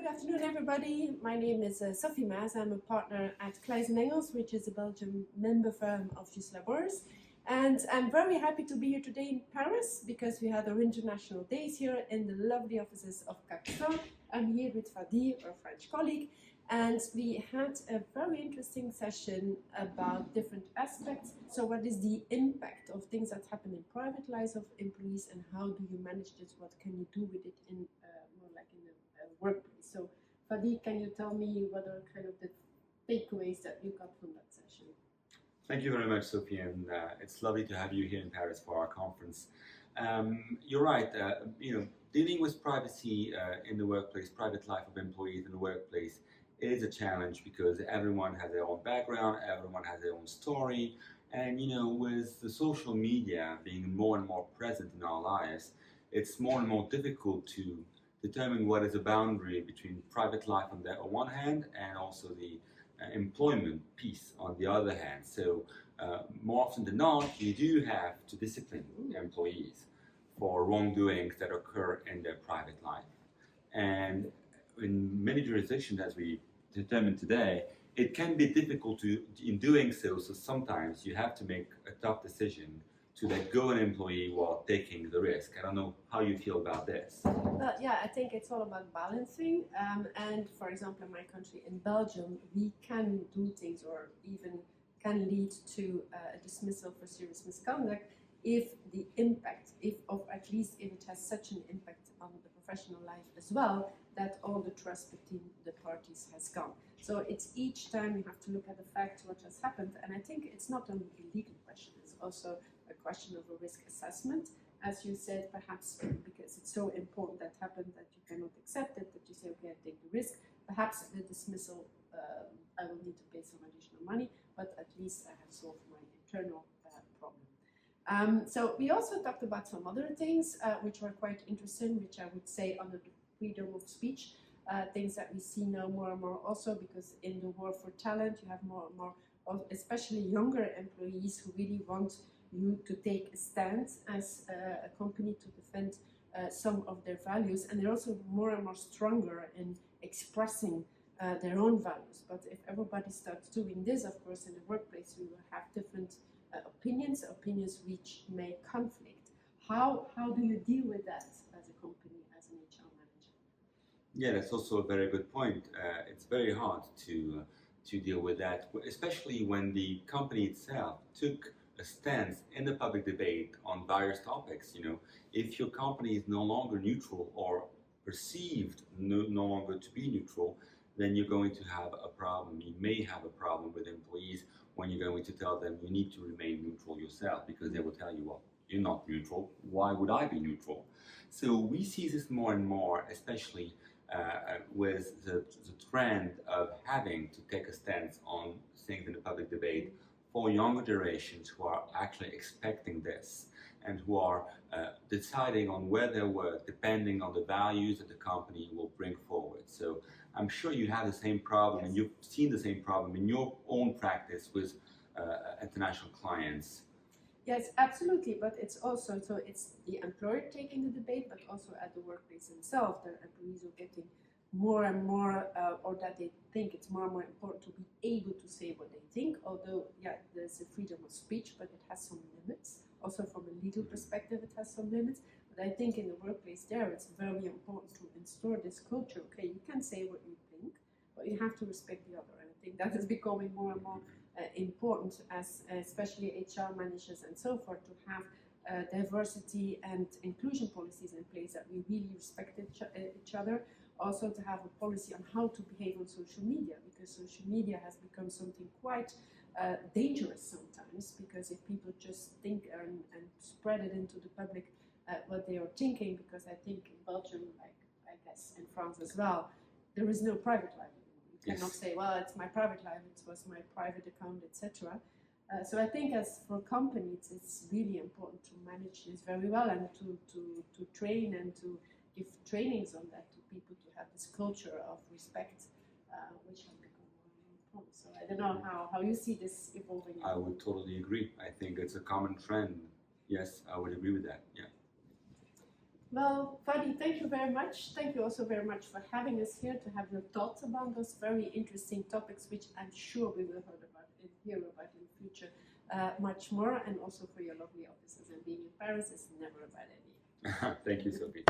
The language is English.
afternoon, everybody. My name is Sophie Maas. I'm a partner at Kluijs & Engels, which is a Belgian member firm of Ius Laboris. And I'm very happy to be here today in Paris because we had our international days here in the lovely offices of Caxton. I'm here with Fadi, our French colleague, and we had a very interesting session about different aspects. So what is the impact of things that happen in private lives of employees, and how do you manage this? What can you do with it in more like in a workplace? So Fadi, can you tell me what are kind of the takeaways that you got from that session? Thank you very much, Sophie, and it's lovely to have you here in Paris for our conference. You're right. Dealing with privacy in the workplace, private life of employees in the workplace, is a challenge because everyone has their own background, everyone has their own story, and with the social media being more and more present in our lives, it's more and more difficult to determine what is a boundary between private life on the one hand and also the employment piece on the other hand. So more often than not, you do have to discipline employees for wrongdoings that occur in their private life. And in many jurisdictions, as we determined today, it can be difficult in doing so. So sometimes you have to make a tough decision to let go an employee while taking the risk. I don't know how you feel about this. Well, yeah, I think it's all about balancing. And for example, in my country, in Belgium, we can do things or even can lead to a dismissal for serious misconduct if the impact, if it has such an impact on the professional life as well, that all the trust between the parties has gone. So it's each time you have to look at the facts, what has happened. And I think it's not only a legal question, it's also a question of a risk assessment. As you said, perhaps because it's so important that happened that you cannot accept it, that you say, okay, I take the risk. Perhaps the dismissal, I will need to pay some additional money, but at least I have solved my internal problem. So we also talked about some other things which were quite interesting, which I would say under the freedom of speech, things that we see now more and more also, because in the war for talent, you have more and more, especially younger employees who really want you to take a stand as a company to defend some of their values, and they're also more and more stronger in expressing their own values. But if everybody starts doing this, of course, in the workplace, we will have different opinions which may conflict. How do you deal with that as a company, as an HR manager? Yeah, that's also a very good point. It's very hard to deal with that, especially when the company itself took a stance in the public debate on various topics. If your company is no longer neutral or perceived no longer to be neutral, then you're going to have a problem. You may have a problem with employees when you're going to tell them you need to remain neutral yourself, because they will tell you, well, you're not neutral, why would I be neutral? So we see this more and more, especially with the trend of having to take a stance on things in the public debate for younger generations who are actually expecting this and who are deciding on where they work depending on the values that the company will bring forward. So I'm sure you have the same problem, and you've seen the same problem in your own practice with international clients. Yes, absolutely, but it's also, so it's the employer taking the debate, but also at the workplace itself, the employees are getting more and more, or that they think it's more and more important to be able to say what they think, although, yeah, there's a freedom of speech, but it has some limits. Also from a legal perspective, it has some limits. But I think in the workplace there, it's very important to install this culture. Okay, you can say what you think, but you have to respect the other. And I think that is becoming more and more important, as especially HR managers and so forth, to have diversity and inclusion policies in place, that we really respect each other. Also to have a policy on how to behave on social media, because social media has become something quite dangerous sometimes, because if people just think and spread it into the public what they are thinking, because I think in Belgium, like I guess in France as well, there is no private life. You cannot say, well, it's my private life, it was my private account, etc. So I think as for companies, it's really important to manage this very well, and to train and to give trainings on that to people, to have this culture of respect, which has become more important. So I don't know how you see this evolving. I would totally agree. I think it's a common trend. Yes, I would agree with that. Yeah. Well, Fadi, thank you very much. Thank you also very much for having us here to have your thoughts about those very interesting topics, which I'm sure we will hear about in the future much more, and also for your lovely offices. And being in Paris is never a bad idea. Thank you, Sophie.